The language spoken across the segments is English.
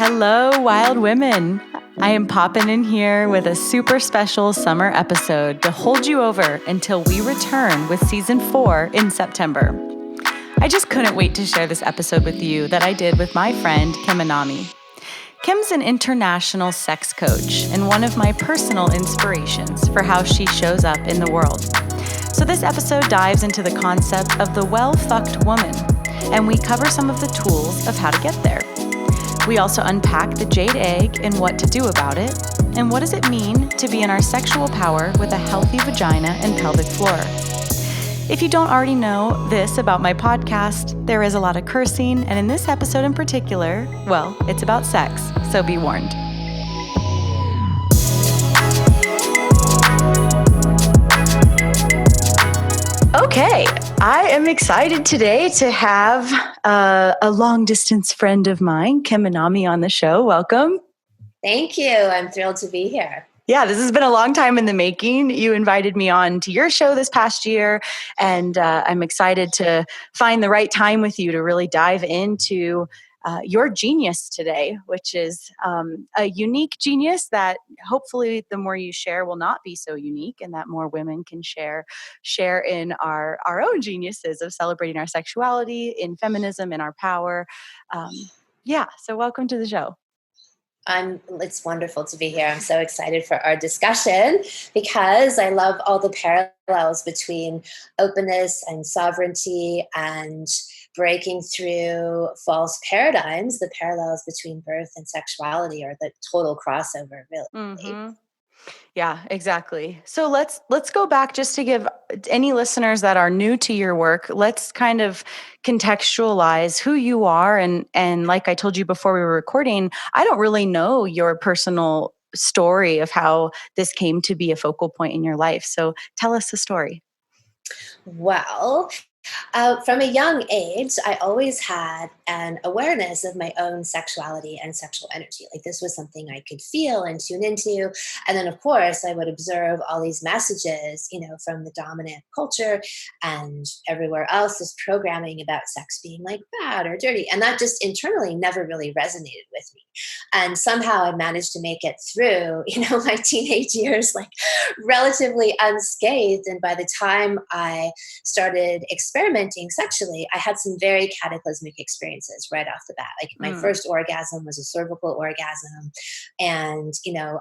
Hello, wild women. I am popping in here with a super special summer episode to hold you over until we return with season 4 in September. I just couldn't wait to share this episode with you that I did with my friend Kim Anami. Kim's an international sex coach and one of my personal inspirations for how she shows up in the world. So this episode dives into the concept of the well-fucked woman, and we cover some of the tools of how to get there. We also unpack the jade egg and what to do about it, and what does it mean to be in our sexual power with a healthy vagina and pelvic floor. If you don't already know this about my podcast, there is a lot of cursing, and in this episode in particular, well, it's about sex, so be warned. Okay, I am excited today to have a long-distance friend of mine, Kim Anami, on the show. Welcome. Thank you. I'm thrilled to be here. Yeah, this has been a long time in the making. You invited me on to your show this past year, and I'm excited to find the right time with you to really dive into your genius today, which is a unique genius that hopefully the more you share will not be so unique, and that more women can share in our own geniuses of celebrating our sexuality, in feminism, in our power. So welcome to the show. It's wonderful to be here. I'm so excited for our discussion because I love all the parallels between openness and sovereignty and breaking through false paradigms. The parallels between birth and sexuality are the total crossover, really. Mm-hmm. Yeah, exactly. So let's go back just to give any listeners that are new to your work, let's kind of contextualize who you are. And like I told you before we were recording, I don't really know your personal story of how this came to be a focal point in your life. So tell us the story. Well, from a young age, I always had an awareness of my own sexuality and sexual energy. Like this was something I could feel and tune into. And then, of course, I would observe all these messages, from the dominant culture and everywhere else, this programming about sex being like bad or dirty. And that just internally never really resonated with me. And somehow I managed to make it through, my teenage years, like relatively unscathed. And by the time I started experimenting sexually, I had some very cataclysmic experiences right off the bat. Like my first orgasm was a cervical orgasm. And,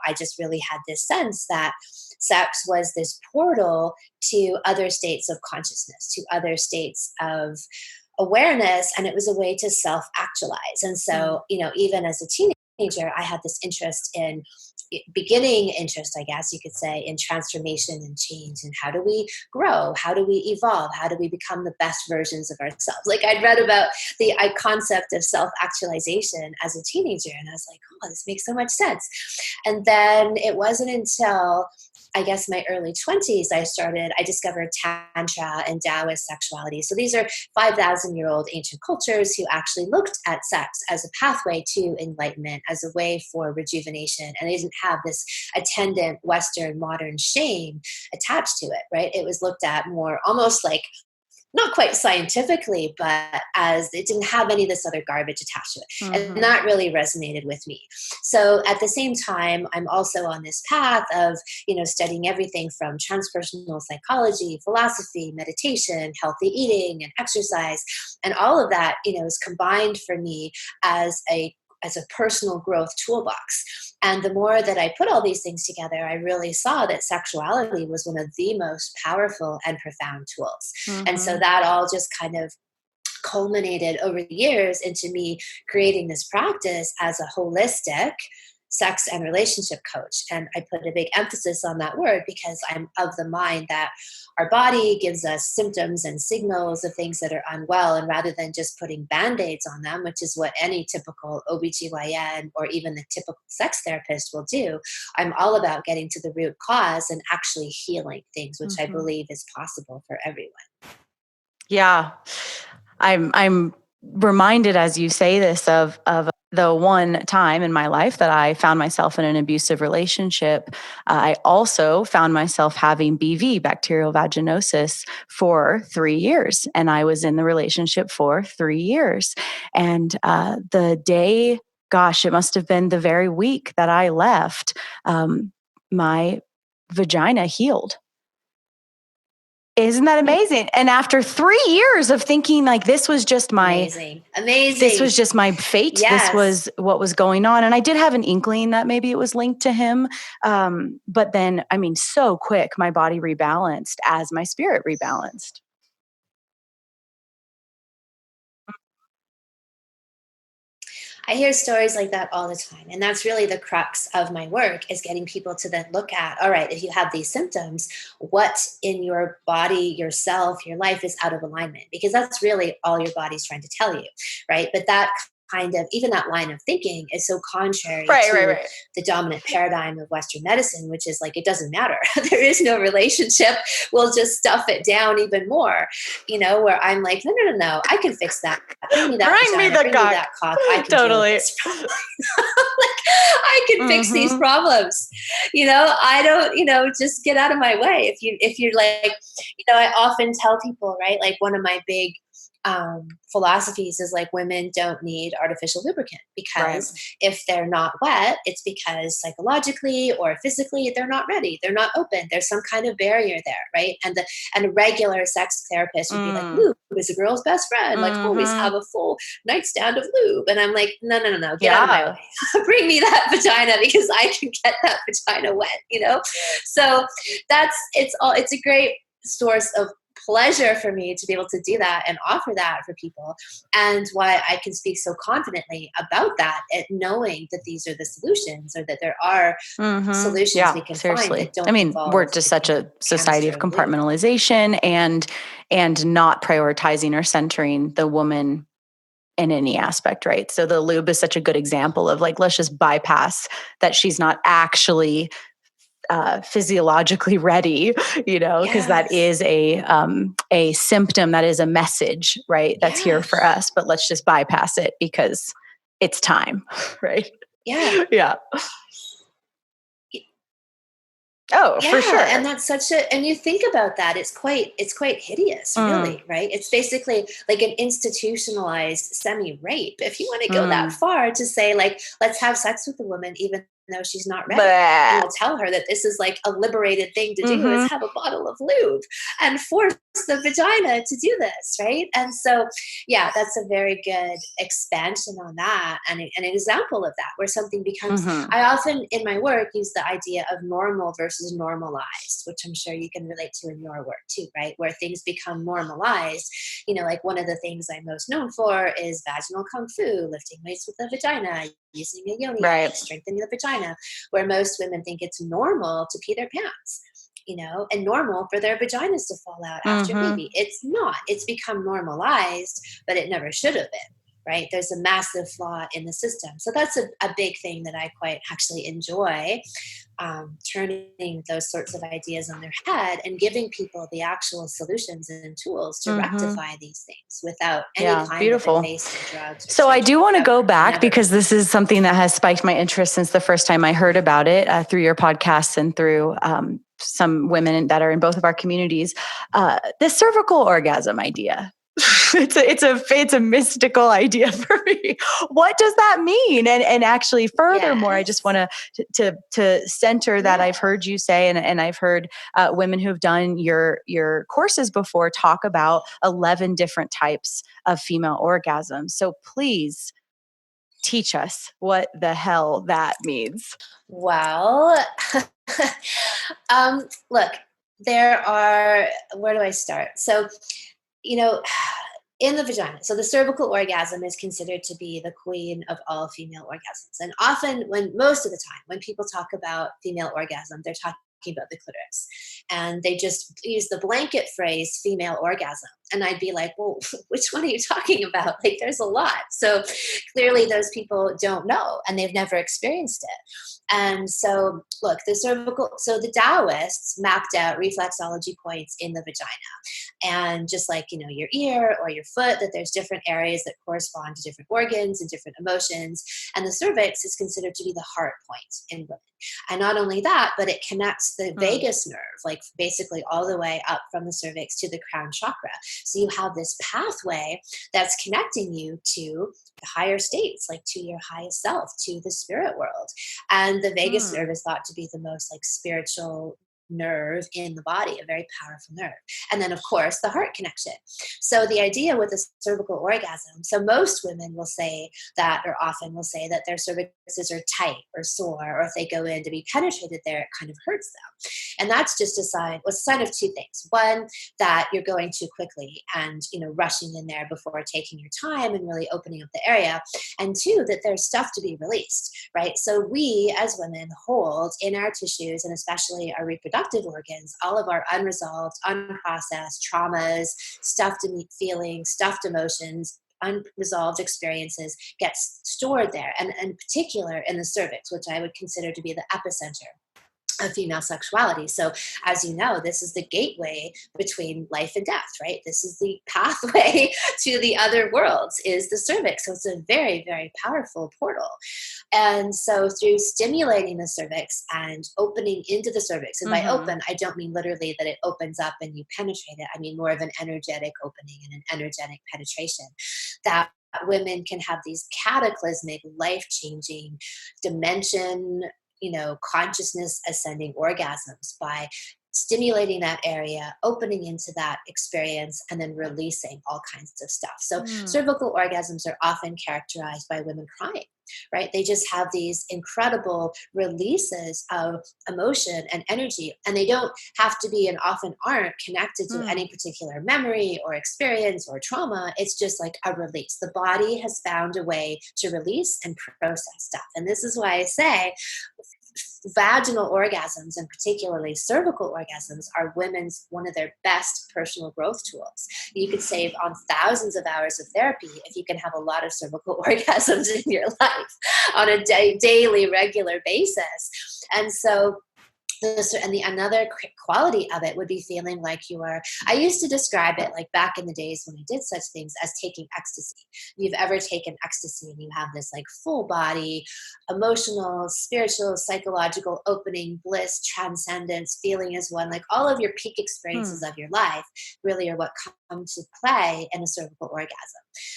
I just really had this sense that sex was this portal to other states of consciousness, to other states of awareness. And it was a way to self-actualize. And so, even as a teenager, I had this beginning interest, I guess you could say, in transformation and change. And how do we grow? How do we evolve? How do we become the best versions of ourselves? Like I'd read about the concept of self-actualization as a teenager. And I was like, oh, this makes so much sense. And then it wasn't until I guess my early 20s, I discovered Tantra and Taoist sexuality. So these are 5,000-year-old ancient cultures who actually looked at sex as a pathway to enlightenment, as a way for rejuvenation. And they didn't have this attendant Western modern shame attached to it, right? It was looked at more almost like, not quite scientifically, but as it didn't have any of this other garbage attached to it. Mm-hmm. And that really resonated with me. So at the same time, I'm also on this path of, studying everything from transpersonal psychology, philosophy, meditation, healthy eating, and exercise. And all of that, is combined for me as a personal growth toolbox. And the more that I put all these things together, I really saw that sexuality was one of the most powerful and profound tools. Mm-hmm. And so that all just kind of culminated over the years into me creating this practice as a holistic sex and relationship coach. And I put a big emphasis on that word because I'm of the mind that our body gives us symptoms and signals of things that are unwell. And rather than just putting Band-Aids on them, which is what any typical OBGYN or even the typical sex therapist will do, I'm all about getting to the root cause and actually healing things, which I believe is possible for everyone. Yeah. I'm reminded as you say this of the one time in my life that I found myself in an abusive relationship. I also found myself having BV, bacterial vaginosis, for 3 years. And I was in the relationship for 3 years. And the day gosh, it must have been the very week that I left, my vagina healed. Isn't that amazing? And after 3 years of thinking like this was just my this was just my fate. Yes. This was what was going on. And I did have an inkling that maybe it was linked to him. But then, I mean, so quick, my body rebalanced as my spirit rebalanced. I hear stories like that all the time. And that's really the crux of my work, is getting people to then look at, all right, if you have these symptoms, what in your body, yourself, your life is out of alignment? Because that's really all your body's trying to tell you, right? But that kind of, even that line of thinking is so contrary to the dominant paradigm of Western medicine, which is like, it doesn't matter. There is no relationship. We'll just stuff it down even more, where I'm like, no, I can fix that. Bring me that vagina, bring me that cock. I can totally. deal with this problem. I can fix these problems. I don't, just get out of my way. If you're like, I often tell people, right? Like, one of my big philosophies is like, women don't need artificial lubricant, because if they're not wet, it's because psychologically or physically they're not ready, they're not open, there's some kind of barrier there, right? And a regular sex therapist would be like, lube is a girl's best friend, like always have a full nightstand of lube. And I'm like, no, get out of my way. Bring me that vagina, because I can get that vagina wet, so it's a great source of pleasure for me to be able to do that and offer that for people, and why I can speak so confidently about that, at knowing that these are the solutions, or that there are solutions we can find that don't involve, we're just such a society of compartmentalization and not prioritizing or centering the woman in any aspect, right? So the lube is such a good example of like, let's just bypass that she's not actually physiologically ready, because that is a symptom, that is a message, right? That's here for us, but let's just bypass it because it's time, right? Yeah. Oh, for sure. And that's and you think about that, it's quite hideous, really, right? It's basically like an institutionalized semi-rape, if you want to go that far, to say like, let's have sex with a woman even though she's not ready. And we'll tell her that this is like a liberated thing to do, is have a bottle of lube and force the vagina to do this, right? And so, that's a very good expansion on that, and an example of that, where something becomes, I often in my work use the idea of normal versus normalized, which I'm sure you can relate to in your work too, right? Where things become normalized. Like, one of the things I'm most known for is vaginal kung fu, lifting weights with the vagina, using a yoni, strengthening the vagina, where most women think it's normal to pee their pants, and normal for their vaginas to fall out after baby. It's not. It's become normalized, but it never should have been, right? There's a massive flaw in the system. So that's a big thing that I quite actually enjoy, turning those sorts of ideas on their head and giving people the actual solutions and tools to rectify these things without any kind of invasive drugs. So I do want to go back, because this is something that has spiked my interest since the first time I heard about it, through your podcasts and through some women that are in both of our communities. The cervical orgasm idea. It's a mystical idea for me. What does that mean? And actually, furthermore, I just want to center that I've heard you say, and I've heard women who've done your courses before talk about 11 different types of female orgasms. So please teach us what the hell that means. Well, look, where do I start? So, in the vagina. So the cervical orgasm is considered to be the queen of all female orgasms. And often, most of the time, when people talk about female orgasm, they're talking about the clitoris. And they just use the blanket phrase female orgasm. And I'd be like, well, which one are you talking about? Like, there's a lot. So clearly those people don't know, and they've never experienced it. And so, look, the Taoists mapped out reflexology points in the vagina. And just like, your ear or your foot, that there's different areas that correspond to different organs and different emotions. And the cervix is considered to be the heart point in women. And not only that, but it connects the vagus nerve, like basically all the way up from the cervix to the crown chakra. So you have this pathway that's connecting you to the higher states, like to your highest self, to the spirit world. And the vagus nerve is thought to be the most like spiritual nerve in the body, a very powerful nerve. And then of course the heart connection. So the idea with a cervical orgasm, so most women will say that, or often will say that their cervixes are tight or sore, or if they go in to be penetrated there, it kind of hurts them. And that's just a sign, well, a sign of two things. One, that you're going too quickly and, rushing in there before taking your time and really opening up the area. And two, that there's stuff to be released, right? So we as women hold in our tissues, and especially our reproductive organs, all of our unresolved, unprocessed traumas, stuffed feelings, stuffed emotions, unresolved experiences get stored there. And in particular in the cervix, which I would consider to be the epicenter of female sexuality. So as you know, this is the gateway between life and death, right? This is the pathway to the other worlds, is the cervix. So it's a very, very powerful portal. And so through stimulating the cervix and opening into the cervix, and by open, I don't mean literally that it opens up and you penetrate it. I mean more of an energetic opening and an energetic penetration, that women can have these cataclysmic, life-changing dimension, consciousness ascending orgasms by stimulating that area, opening into that experience, and then releasing all kinds of stuff. So cervical orgasms are often characterized by women crying, right? They just have these incredible releases of emotion and energy, and they don't have to be, and often aren't, connected to any particular memory or experience or trauma. It's just like a release. The body has found a way to release and process stuff. And this is why I say vaginal orgasms, and particularly cervical orgasms, are women's one of their best personal growth tools. You could save on thousands of hours of therapy if you can have a lot of cervical orgasms in your life on a daily, regular basis. And so another quality of it would be feeling like you are, I used to describe it like back in the days when I did such things, as taking ecstasy. If you've ever taken ecstasy and you have this like full body, emotional, spiritual, psychological opening, bliss, transcendence, feeling as one, like all of your peak experiences of your life really are what come to play in a cervical orgasm.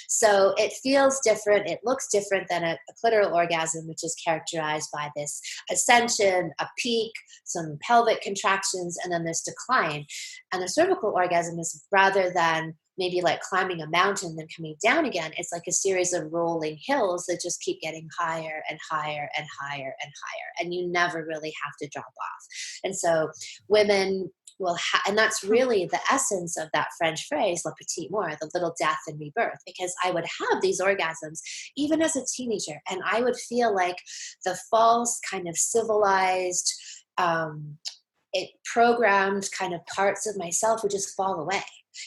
So it feels different. It looks different than a clitoral orgasm, which is characterized by this ascension, a peak, some pelvic contractions, and then this decline. And the cervical orgasm is, rather than maybe like climbing a mountain then coming down again, it's like a series of rolling hills that just keep getting higher and higher and higher and higher. And you never really have to drop off. And so women will and that's really the essence of that French phrase, le petit mort, the little death and rebirth, because I would have these orgasms even as a teenager, and I would feel like the false kind of civilized, it programmed kind of parts of myself would just fall away.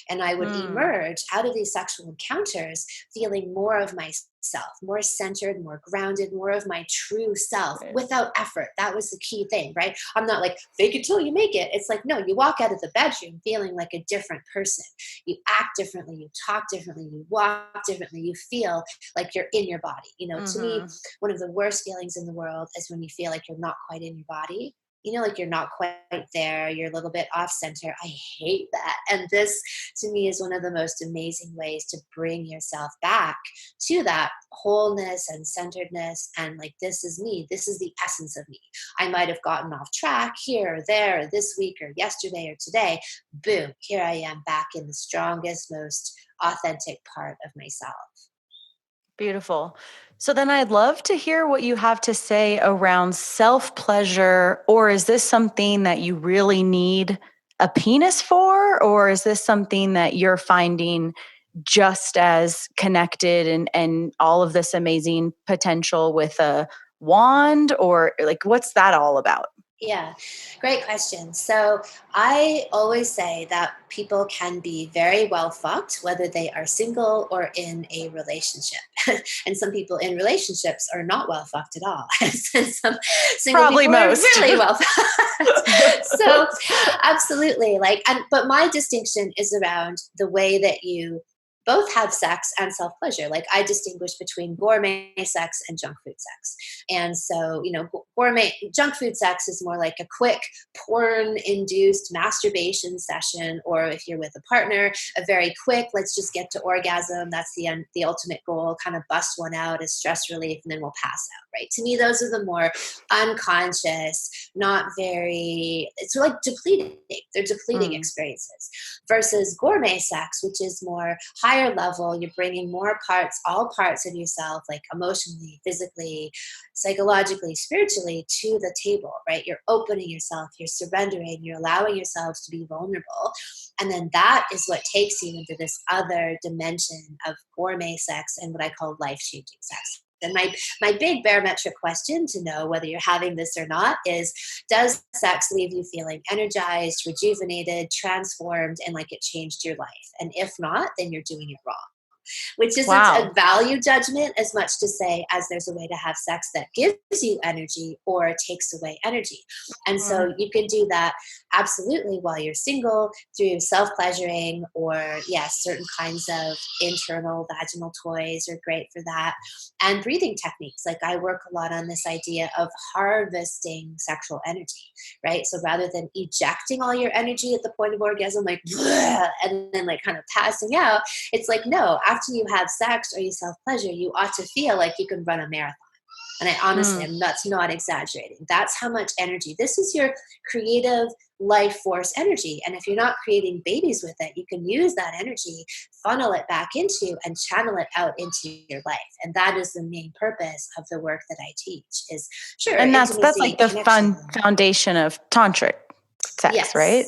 And I would emerge out of these sexual encounters feeling more of myself, more centered, more grounded, more of my true self without effort. That was the key thing, right? I'm not like, fake it till you make it. It's like, no, you walk out of the bedroom feeling like a different person. You act differently, you talk differently, you walk differently, you feel like you're in your body. To me, one of the worst feelings in the world is when you feel like you're not quite in your body. Like you're not quite there, you're a little bit off center. I hate that. And this, to me, is one of the most amazing ways to bring yourself back to that wholeness and centeredness. And like, this is me. This is the essence of me. I might have gotten off track here or there, or this week or yesterday or today. Boom, here I am back in the strongest, most authentic part of myself. Beautiful. So then I'd love to hear what you have to say around self-pleasure, or is this something that you really need a penis for, or is this something that you're finding just as connected and all of this amazing potential with a wand, or like, what's that all about? Yeah, great question. So I always say that people can be very well fucked, whether they are single or in a relationship. And some people in relationships are not well fucked at all. And some single Probably people most. are really well fucked. So absolutely. But my distinction is around the way that you both have sex and self-pleasure. Like I distinguish between gourmet sex and junk food sex. And so, gourmet junk food sex is more like a quick porn-induced masturbation session, or if you're with a partner, a very quick, let's just get to orgasm. That's the ultimate goal, kind of bust one out as stress relief, and then we'll pass out, right? To me, those are the more unconscious, not very, it's like depleting. They're depleting experiences versus gourmet sex, which is more higher level. You're bringing more parts, all parts of yourself, like emotionally, physically, psychologically, spiritually, to the table, right? You're opening yourself, you're surrendering, you're allowing yourselves to be vulnerable. And then that is what takes you into this other dimension of gourmet sex and what I call life-changing sex. And my big barometric question to know whether you're having this or not is, does sex leave you feeling energized, rejuvenated, transformed, and like it changed your life? And if not, then you're doing it wrong. Which isn't a value judgment as much to say as there's a way to have sex that gives you energy or takes away energy. And so you can do that absolutely while you're single through self-pleasuring, or certain kinds of internal vaginal toys are great for that. And breathing techniques. Like I work a lot on this idea of harvesting sexual energy, right? So rather than ejecting all your energy at the point of orgasm, like, and then like kind of passing out, it's like, no, after you have sex or you self-pleasure, you ought to feel like you can run a marathon. And I honestly, that's not exaggerating. That's how much energy. This is your creative life force energy. And if you're not creating babies with it, you can use that energy, funnel it back into and channel it out into your life. And that is the main purpose of the work that I teach is And that's like the foundation of tantric sex, right?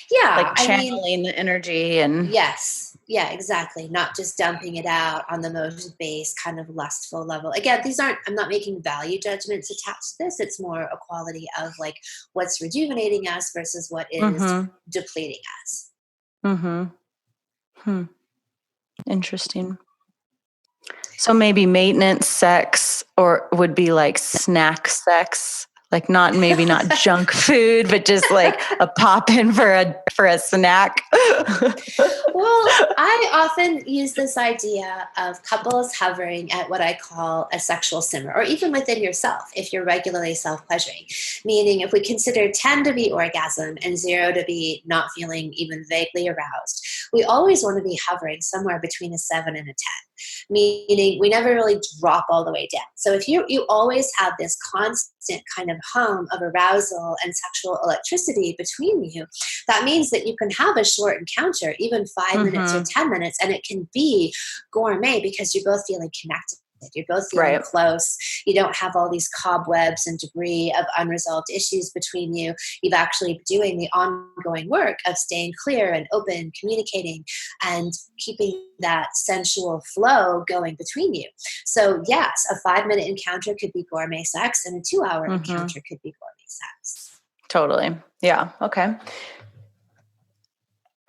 Yeah. Like channeling the energy and yes. Yeah, exactly. Not just dumping it out on the most base kind of lustful level. Again, I'm not making value judgments attached to this. It's more a quality of like what's rejuvenating us versus what is depleting us. Interesting. So maybe maintenance sex or would be like snack sex. Like maybe not junk food, but just like a pop in for a snack. Well, I often use this idea of couples hovering at what I call a sexual simmer, or even within yourself, if you're regularly self-pleasuring. Meaning if we consider 10 to be orgasm and 0 to be not feeling even vaguely aroused, we always want to be hovering somewhere between a 7 and a 10. Meaning we never really drop all the way down. So if you always have this constant kind of hum of arousal and sexual electricity between you, that means that you can have a short encounter, even 5 minutes or 10 minutes, and it can be gourmet because you're both feeling connected. You're both feeling close. You don't have all these cobwebs and debris of unresolved issues between you. You've actually been doing the ongoing work of staying clear and open, communicating, and keeping that sensual flow going between you. So yes, a 5-minute encounter could be gourmet sex, and a 2-hour encounter could be gourmet sex. Totally. Yeah. Okay.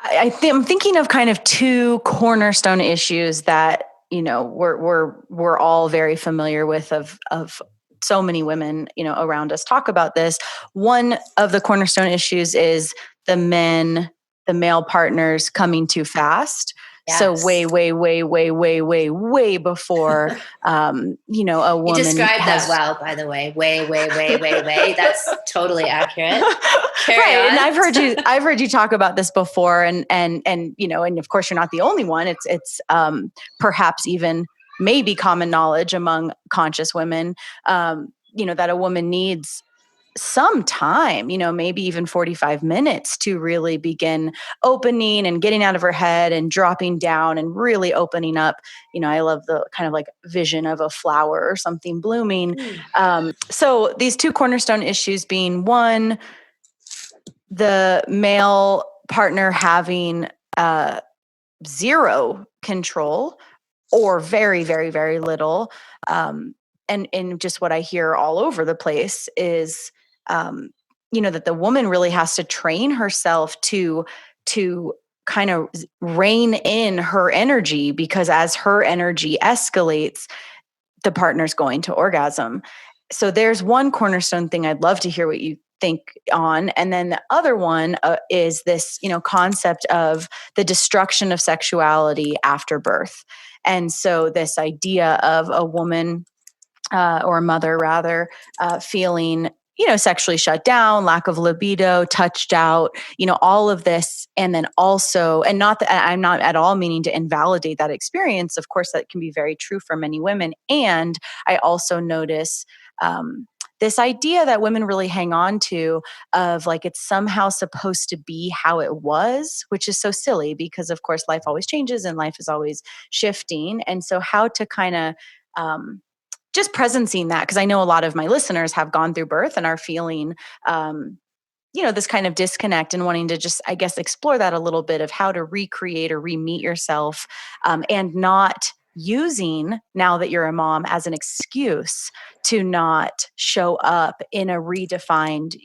I'm thinking of kind of two cornerstone issues that we're all very familiar with of so many women, around us talk about this. One of the cornerstone issues is the male partners coming too fast. Yes. So way before, a woman. You described that well, by the way. Way. That's totally accurate. Carry on. And I've heard you talk about this before, and of course you're not the only one. It's perhaps even maybe common knowledge among conscious women, that a woman needs some time, maybe even 45 minutes to really begin opening and getting out of her head and dropping down and really opening up. I love the kind of like vision of a flower or something blooming. So these two cornerstone issues being, one, the male partner having zero control or very, very, very little. And just what I hear all over the place is, that the woman really has to train herself to kind of rein in her energy, because as her energy escalates, the partner's going to orgasm. So there's one cornerstone thing I'd love to hear what you think on. And then the other one is this, concept of the destruction of sexuality after birth. And so this idea of a woman or a mother rather, feeling, sexually shut down, lack of libido, touched out, all of this. And then also, and not that I'm not at all meaning to invalidate that experience. Of course, that can be very true for many women. And I also notice, this idea that women really hang on to of like, it's somehow supposed to be how it was, which is so silly because of course life always changes and life is always shifting. And so how to kind of, just presencing that, because I know a lot of my listeners have gone through birth and are feeling, this kind of disconnect and wanting to just, I guess, explore that a little bit of how to recreate or re-meet yourself, and not using now that you're a mom as an excuse to not show up in a redefined,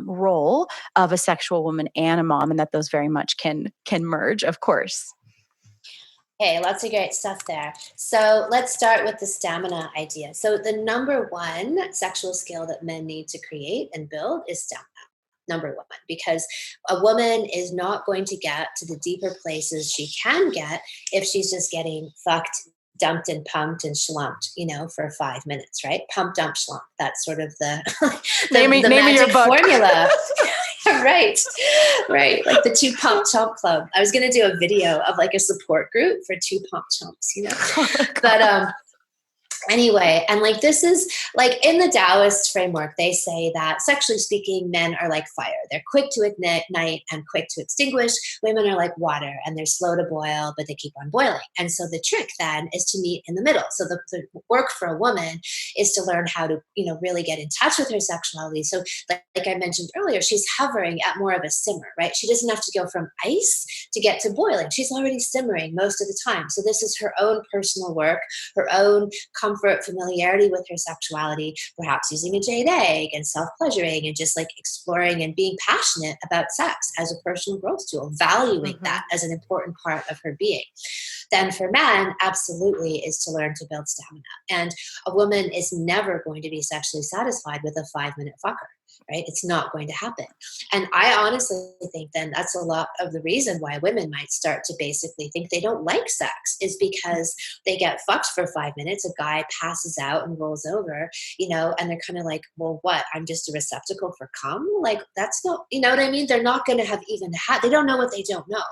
role of a sexual woman and a mom, and that those very much can merge, of course. Okay, lots of great stuff there. So let's start with the stamina idea. So the number one sexual skill that men need to create and build is stamina. Number one, because a woman is not going to get to the deeper places she can get if she's just getting fucked, dumped and pumped and schlumped, for 5 minutes, right? Pump, dump, schlump. That's sort of the name magic your book. formula. Right. Like the two pump chump club. I was going to do a video of like a support group for two pump chumps, but, anyway, and like this is like in the Taoist framework, they say that sexually speaking, men are like fire. They're quick to ignite and quick to extinguish. Women are like water and they're slow to boil, but they keep on boiling. And so the trick then is to meet in the middle. So the work for a woman is to learn how to, really get in touch with her sexuality. So like I mentioned earlier, she's hovering at more of a simmer, right? She doesn't have to go from ice to get to boiling. She's already simmering most of the time. So this is her own personal work, her own comfort, familiarity with her sexuality, perhaps using a jade egg and self-pleasuring and just like exploring and being passionate about sex as a personal growth tool, valuing that as an important part of her being. Then for men, absolutely is to learn to build stamina. And a woman is never going to be sexually satisfied with a 5-minute fucker. Right? It's not going to happen. And I honestly think then that's a lot of the reason why women might start to basically think they don't like sex is because they get fucked for 5 minutes. A guy passes out and rolls over, and they're kind of like, well, what? I'm just a receptacle for cum? Like, that's not, you know what I mean? They're not going to have even had, they don't know what they don't know.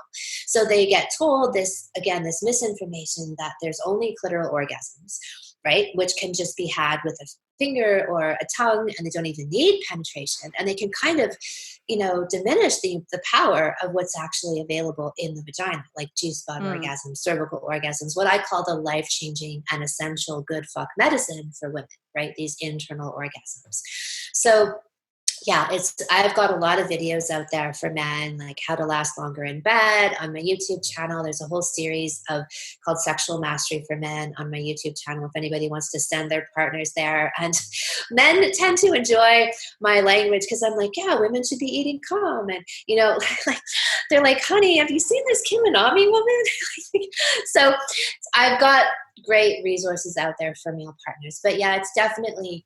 So they get told this, again, this misinformation that there's only clitoral orgasms, right? Which can just be had with a finger or a tongue, and they don't even need penetration. And they can kind of, diminish the power of what's actually available in the vagina, like G-spot orgasms, cervical orgasms, what I call the life-changing and essential good fuck medicine for women, right? These internal orgasms. So yeah, I've got a lot of videos out there for men, like how to last longer in bed on my YouTube channel. There's a whole series called Sexual Mastery for Men on my YouTube channel if anybody wants to send their partners there. And men tend to enjoy my language because I'm like, yeah, women should be eating cum. And, like, they're like, honey, have you seen this Kim Anami woman? So I've got great resources out there for male partners. But yeah, it's definitely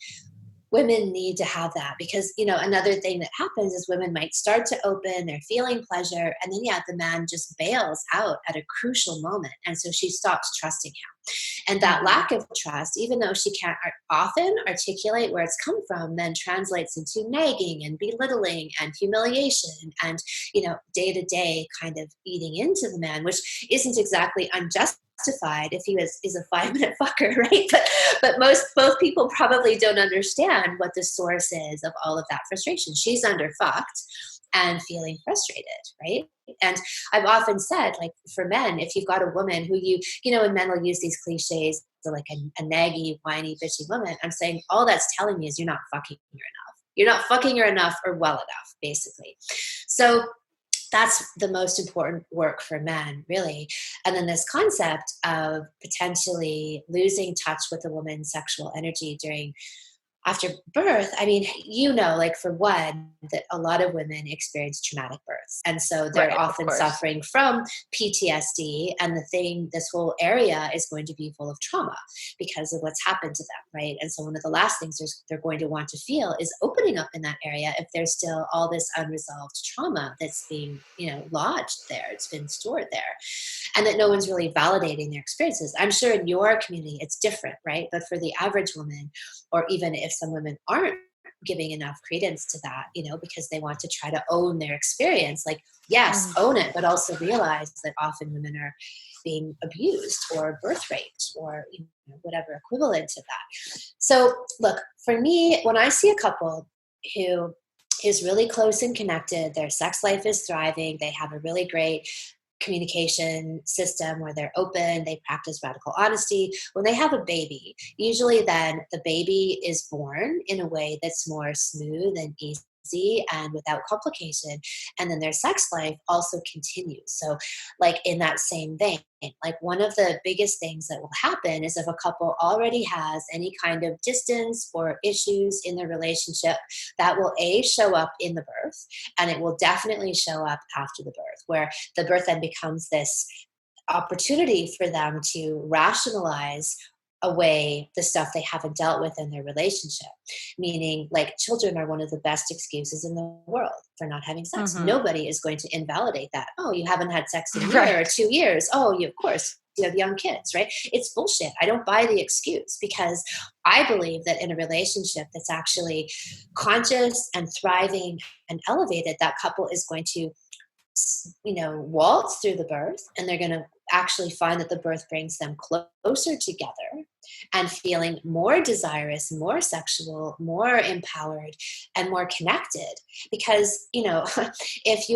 women need to have that because, another thing that happens is women might start to open, they're feeling pleasure, and then, the man just bails out at a crucial moment. And so she stops trusting him. And that lack of trust, even though she can't often articulate where it's come from, then translates into nagging and belittling and humiliation and, day-to-day kind of eating into the man, which isn't exactly unjustified if he is a 5-minute fucker, right? But both people probably don't understand what the source is of all of that frustration. She's underfucked and feeling frustrated, right? And I've often said, like, for men, if you've got a woman who and men will use these cliches, so like a naggy, whiny, bitchy woman, I'm saying all that's telling me is you're not fucking her enough. You're not fucking her enough or well enough, basically. So that's the most important work for men, really. And then this concept of potentially losing touch with a woman's sexual energy during after birth, I mean, like for one, that a lot of women experience traumatic births. And so they're Right, of often course. suffering from PTSD. And this whole area is going to be full of trauma because of what's happened to them, right? And so one of the last things they're going to want to feel is opening up in that area if there's still all this unresolved trauma that's being, lodged there. It's been stored there. And that no one's really validating their experiences. I'm sure in your community it's different, right? But for the average woman, or even if some women aren't giving enough credence to that, because they want to try to own their experience, like, yes, Mm. own it, but also realize that often women are being abused or birth raped or whatever equivalent to that. So look, for me, when I see a couple who is really close and connected, their sex life is thriving, they have a really great communication system where they're open, they practice radical honesty. When they have a baby, usually then the baby is born in a way that's more smooth and easy and without complication. And then their sex life also continues. So, like in that same vein, like one of the biggest things that will happen is if a couple already has any kind of distance or issues in their relationship, that will show up in the birth, and it will definitely show up after the birth, where the birth then becomes this opportunity for them to rationalize away the stuff they haven't dealt with in their relationship. Meaning, like, children are one of the best excuses in the world for not having sex. Mhm. Nobody is going to invalidate that. Oh, you haven't had sex in a year or Right. 2 years. Oh, of course, you have young kids, right? It's bullshit. I don't buy the excuse, because I believe that in a relationship that's actually conscious and thriving and elevated, that couple is going to waltz through the birth, and they're going to actually find that the birth brings them closer together and feeling more desirous, more sexual, more empowered, and more connected. Because, if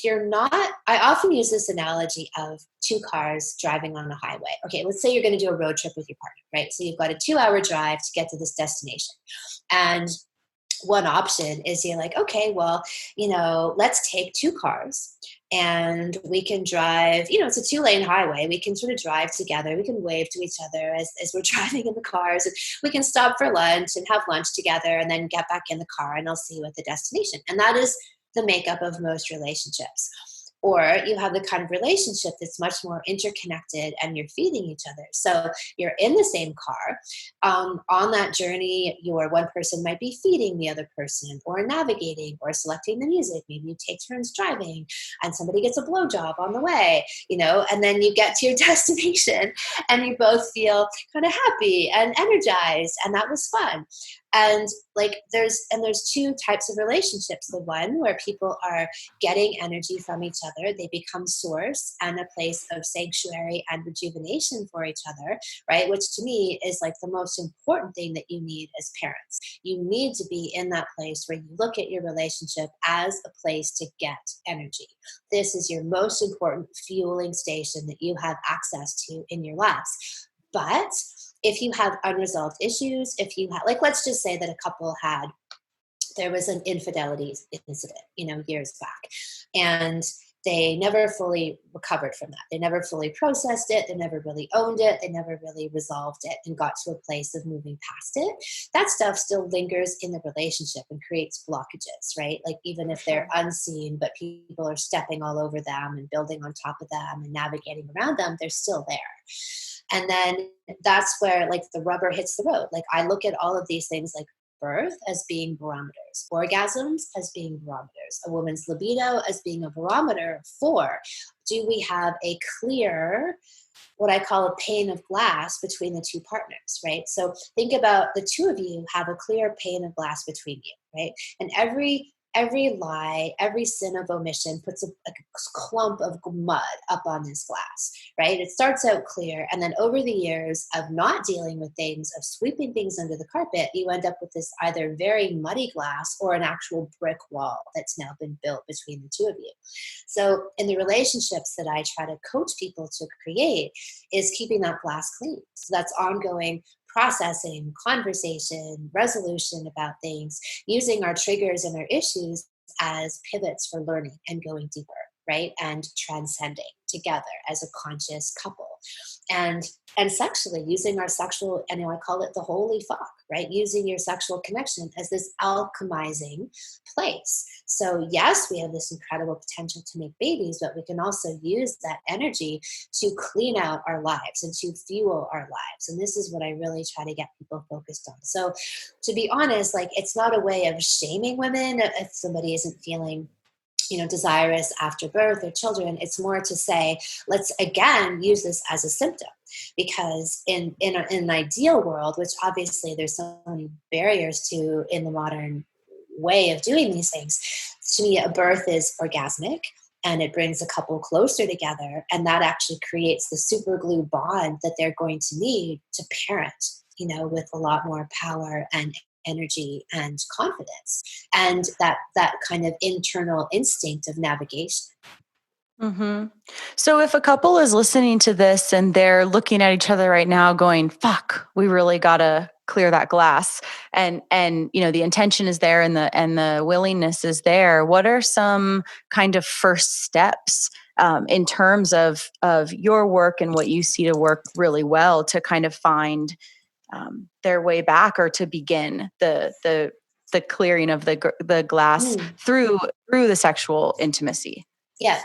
you're not, I often use this analogy of two cars driving on a highway. Okay, let's say you're going to do a road trip with your partner, right? So you've got a 2-hour drive to get to this destination. And one option is you're like, okay, well, let's take two cars and we can drive, it's a 2-lane highway. We can sort of drive together. We can wave to each other as we're driving in the cars. And we can stop for lunch and have lunch together and then get back in the car, and I'll see you at the destination. And that is the makeup of most relationships. Or you have the kind of relationship that's much more interconnected and you're feeding each other. So you're in the same car. On that journey, one person might be feeding the other person, or navigating, or selecting the music. Maybe you take turns driving and somebody gets a blowjob on the way, and then you get to your destination and you both feel kind of happy and energized. And that was fun. And there's two types of relationships. The one where people are getting energy from each other, they become source and a place of sanctuary and rejuvenation for each other, right? Which to me is like the most important thing that you need as parents. You need to be in that place where you look at your relationship as a place to get energy. This is your most important fueling station that you have access to in your lives. But if you have unresolved issues, if you have, like, let's just say that a couple there was an infidelity incident, years back, and they never fully recovered from that. They never fully processed it. They never really owned it. They never really resolved it and got to a place of moving past it. That stuff still lingers in the relationship and creates blockages, right? Like, even if they're unseen, but people are stepping all over them and building on top of them and navigating around them, they're still there. And then that's where, like, the rubber hits the road. Like, I look at all of these things, like birth as being barometers, orgasms as being barometers, a woman's libido as being a barometer for, do we have a clear, what I call a pane of glass between the two partners, right? So think about the two of you have a clear pane of glass between you, right? And every lie, every sin of omission puts a clump of mud up on this glass, right? It starts out clear, and then over the years of not dealing with things, of sweeping things under the carpet, you end up with this either very muddy glass or an actual brick wall that's now been built between the two of you. So in the relationships that I try to coach people to create is keeping that glass clean. So that's ongoing processing, conversation, resolution about things, using our triggers and our issues as pivots for learning and going deeper. right? And transcending together as a conscious couple. And sexually using our sexual, and I call it the holy fuck, right? Using your sexual connection as this alchemizing place. So yes, we have this incredible potential to make babies, but we can also use that energy to clean out our lives and to fuel our lives. And this is what I really try to get people focused on. So to be honest, like, it's not a way of shaming women if somebody isn't feeling, desirous after birth or children. It's more to say, let's again use this as a symptom, because in an ideal world, which obviously there's so many barriers to in the modern way of doing these things, to me, a birth is orgasmic, and it brings a couple closer together, and that actually creates the super glue bond that they're going to need to parent, with a lot more power and energy and confidence, and that kind of internal instinct of navigation. Mm-hmm. So if a couple is listening to this and they're looking at each other right now going, fuck, we really got to clear that glass, and the intention is there, and the willingness is there, what are some kind of first steps in terms of your work and what you see to work really well to kind of find their way back, or to begin the clearing of the glass through the sexual intimacy? Yeah.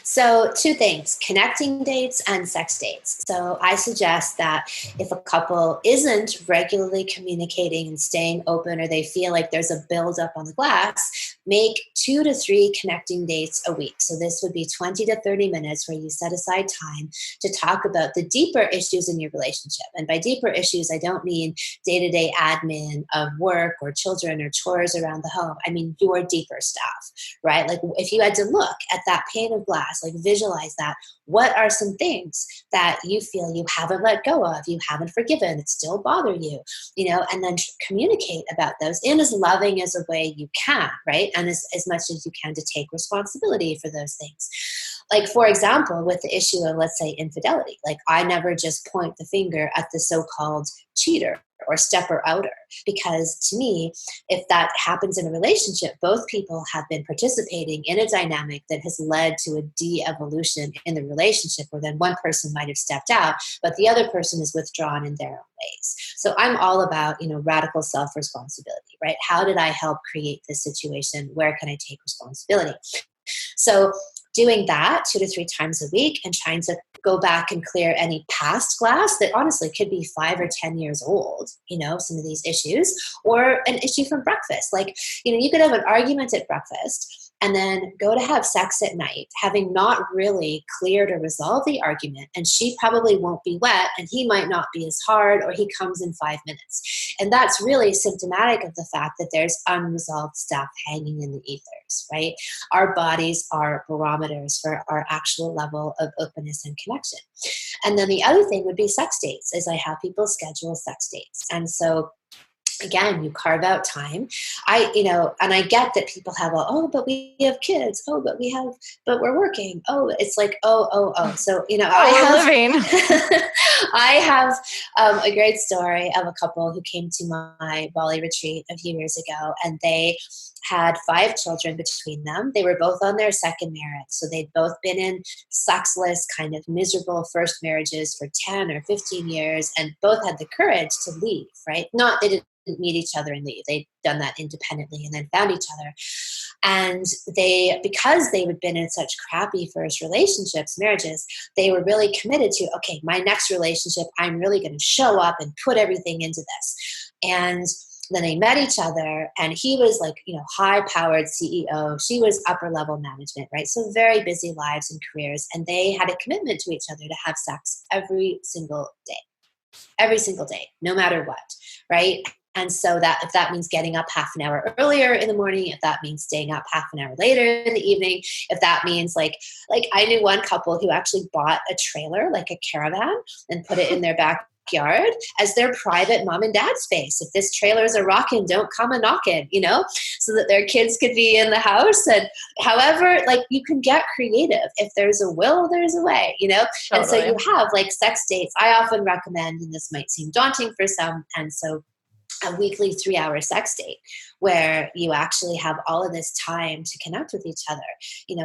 So two things: connecting dates and sex dates. So I suggest that if a couple isn't regularly communicating and staying open, or they feel like there's a buildup on the glass, make 2 to 3 connecting dates a week. So this would be 20 to 30 minutes where you set aside time to talk about the deeper issues in your relationship. And by deeper issues, I don't mean day-to-day admin of work or children or chores around the home. I mean your deeper stuff, right? Like, if you had to look at that pane of glass, like, visualize that. What are some things that you feel you haven't let go of, you haven't forgiven, that still bother you, and then communicate about those in as loving as a way you can, right? And as much as you can to take responsibility for those things. Like, for example, with the issue of, let's say, infidelity, like, I never just point the finger at the so-called cheater or stepper outer, because to me, if that happens in a relationship, both people have been participating in a dynamic that has led to a de-evolution in the relationship, where then one person might have stepped out, but the other person is withdrawn in their own ways. So I'm all about, radical self-responsibility, right? How did I help create this situation? Where can I take responsibility? So doing that 2 to 3 times a week, and trying to go back and clear any past glass that honestly could be 5 or 10 years old, some of these issues, or an issue from breakfast. Like, you could have an argument at breakfast and then go to have sex at night, having not really cleared or resolved the argument. And she probably won't be wet, and he might not be as hard, or he comes in 5 minutes. And that's really symptomatic of the fact that there's unresolved stuff hanging in the ethers, right? Our bodies are barometers for our actual level of openness and connection. And then the other thing would be sex dates, is I have people schedule sex dates. And so again, you carve out time. And I get that people have, but we have kids. But we're working. It's like, So, Living. I have a great story of a couple who came to my Bali retreat a few years ago, and they had 5 children between them. They were both on their second marriage. So they'd both been in sexless, kind of miserable first marriages for 10 or 15 years, and both had the courage to leave, right? They didn't meet each other and leave. They'd done that independently and then found each other. And because they had been in such crappy first relationships, marriages, they were really committed to, okay, my next relationship, I'm really going to show up and put everything into this. And then they met each other, and he was like, high-powered CEO. She was upper-level management, right? So very busy lives and careers. And they had a commitment to each other to have sex every single day, no matter what, right? And so that if that means getting up half an hour earlier in the morning, if that means staying up half an hour later in the evening, if that means like I knew one couple who actually bought a trailer, like a caravan, and put it in their backyard as their private mom and dad space. If this trailer's a rockin', don't come a knockin', so that their kids could be in the house. And however, you can get creative. If there's a will, there's a way, Totally. And so you have sex dates. I often recommend, and this might seem daunting for some, and so a weekly 3-hour sex date where you actually have all of this time to connect with each other,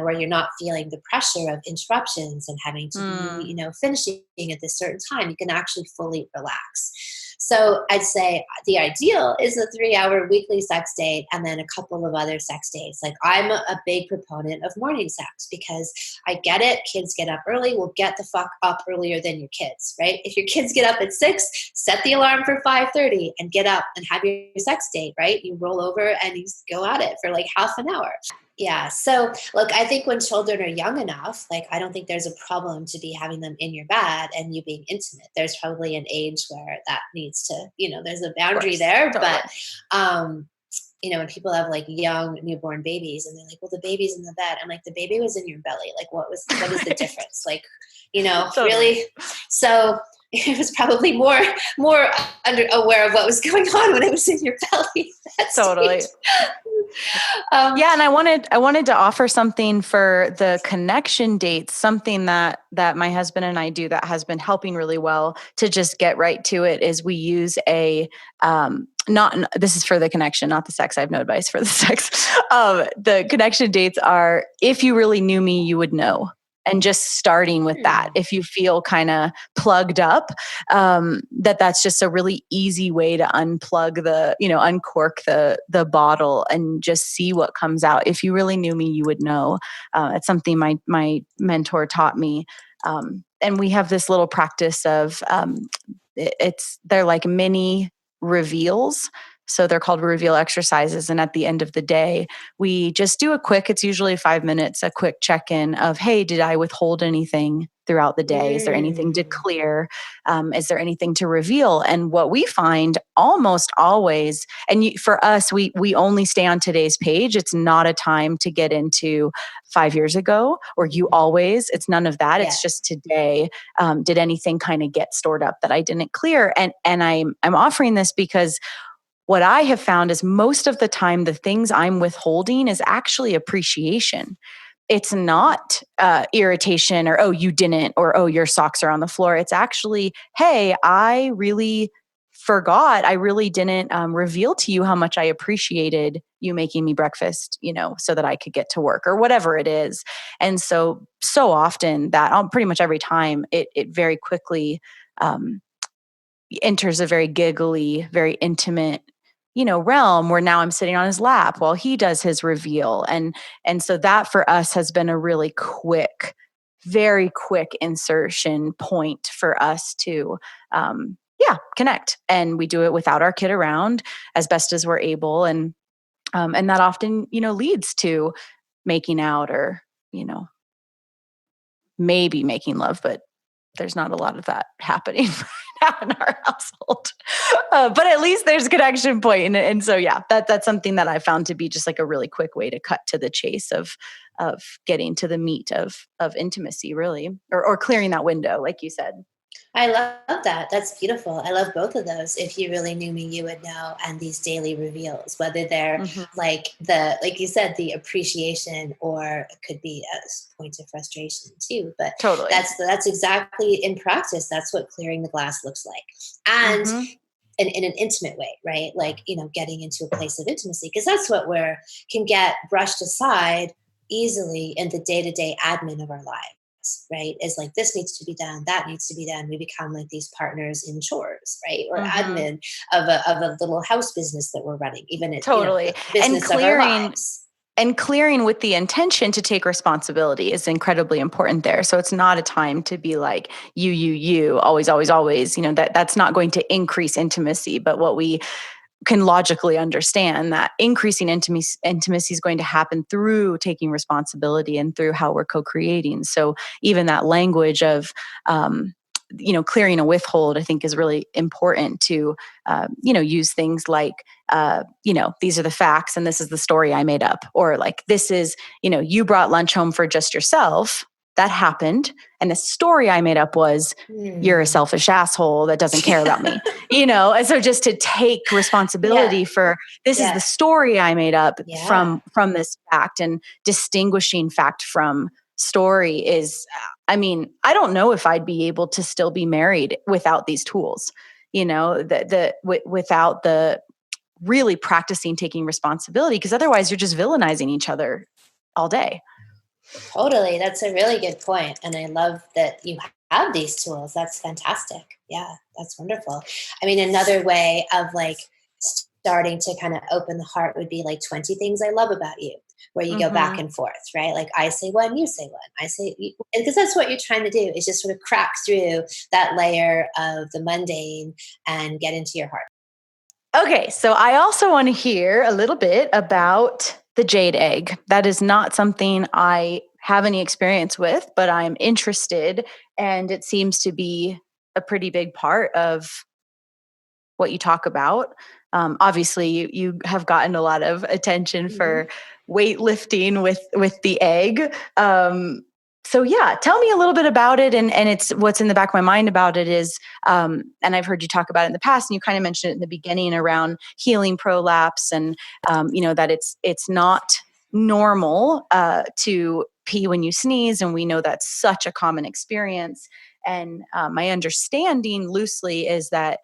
where you're not feeling the pressure of interruptions and having to be, Mm. finishing at this certain time. You can actually fully relax. So I'd say the ideal is a 3-hour weekly sex date and then a couple of other sex dates. Like I'm a big proponent of morning sex because I get it. Kids get up early. Well, get the fuck up earlier than your kids, right? If your kids get up at 6, set the alarm for 5:30 and get up and have your sex date, right? You roll over and you go at it for like half an hour. Yeah. So, look, I think when children are young enough, like, I don't think there's a problem to be having them in your bed and you being intimate. There's probably an age where that needs to, there's a Of boundary course. there. Totally. But, when people have like young newborn babies and they're like, well, the baby's in the bed. I'm like, the baby was in your belly. Like, what is the Right. difference? Like, Totally. really? So, it was probably more under aware of what was going on when it was in your belly. That Totally. stage. Um, Yeah, and I wanted to offer something for the connection dates, something that my husband and I do that has been helping really well to just get right to it is we use a not this is for the connection, not the sex. I have no advice for the sex. The connection dates are if you really knew me, you would know. And just starting with that, if you feel kind of plugged up, that's just a really easy way to unplug uncork the bottle and just see what comes out. If you really knew me, you would know. It's something my mentor taught me. And we have this little practice of they're like mini reveals. So they're called reveal exercises. And at the end of the day, we just do it's usually 5 minutes, a quick check-in of, hey, did I withhold anything throughout the day? Is there anything to mm, clear? Is there anything to reveal? And what we find almost always, and for us, we only stay on today's page. It's not a time to get into 5 years ago or you always, it's none of that. yeah. It's just today. Did anything kind of get stored up that I didn't clear? And I'm offering this because what I have found is most of the time, the things I'm withholding is actually appreciation. It's not irritation or, oh, you didn't, or, oh, your socks are on the floor. It's actually, hey, I really forgot. I really didn't reveal to you how much I appreciated you making me breakfast, so that I could get to work or whatever it is. And so often that pretty much every time it very quickly um, enters a very giggly, very intimate, realm where now I'm sitting on his lap while he does his reveal. And so that for us has been a really quick, very quick insertion point for us to connect. And we do it without our kid around as best as we're able. And that often, leads to making out or, maybe making love, but there's not a lot of that happening right now in our household. But at least there's a connection point. And so, yeah, that's something that I found to be just like a really quick way to cut to the chase of getting to the meat of intimacy, really, or clearing that window, like you said. I love that. That's beautiful. I love both of those. If you really knew me, you would know. And these daily reveals, whether they're Hmm. like you said, the appreciation, or it could be a point of frustration too. But Totally. that's exactly in practice. That's what clearing the glass looks like. And Hmm. in an intimate way, right? Like, getting into a place of intimacy, because that's what can get brushed aside easily in the day-to-day admin of our lives, right? Is like, this needs to be done, that needs to be done. We become like these partners in chores, right? Or Hmm. admin of a little house business that we're running, even at, Totally. the And business of our clearing lives. and clearing with the intention to take responsibility is incredibly important there. So it's not a time to be like you always always always, that's not going to increase intimacy. But what we can logically understand that increasing intimacy is going to happen through taking responsibility and through how we're co-creating. So even that language of clearing a withhold, I think is really important to use things like these are the facts and this is the story I made up, or like this is you brought lunch home for just yourself. That happened. And the story I made up was you're a Hmm. selfish asshole that doesn't care about me, and so just to take Yeah, responsibility for this is the yeah, story I made up yeah. from this fact, and distinguishing fact from story is, I mean, I don't know if I'd be able to still be married without these tools. without the really practicing taking responsibility, because otherwise you're just villainizing each other all day. Totally. That's a really good point. And I love that you have these tools. That's fantastic. Yeah, that's wonderful. I mean, another way of like starting to kind of open the heart would be like 20 things I love about you, where you go back Mm-hmm. and forth, right? Like I say one, you say one, I say, because that's what you're trying to do is just sort of crack through that layer of the mundane and get into your heart. Okay, so I also want to hear a little bit about the jade egg. That is not something I have any experience with, but I'm interested, and it seems to be a pretty big part of what you talk about. Obviously, you have gotten a lot of attention Mhm. for weightlifting with the egg. So yeah, tell me a little bit about it. And it's what's in the back of my mind about it is, and I've heard you talk about it in the past, and you kind of mentioned it in the beginning around healing prolapse, and that it's not normal to pee when you sneeze, and we know that's such a common experience. And my understanding loosely is that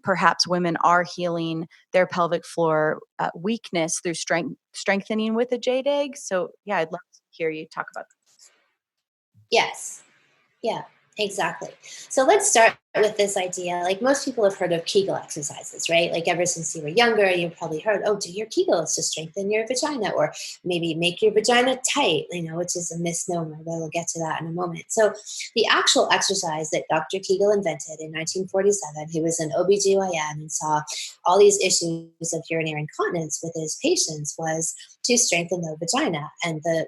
perhaps women are healing their pelvic floor weakness through strengthening with a jade egg. So yeah, I'd love to hear you talk about Yes. Yeah, exactly. So let's start with this idea. Like most people have heard of Kegel exercises, right? Like ever since you were younger, you've probably heard, oh, do your Kegels to strengthen your vagina, or maybe make your vagina tight, which is a misnomer, but we'll get to that in a moment. So the actual exercise that Dr. Kegel invented in 1947, he was an OBGYN and saw all these issues of urinary incontinence with his patients, was to strengthen the vagina and the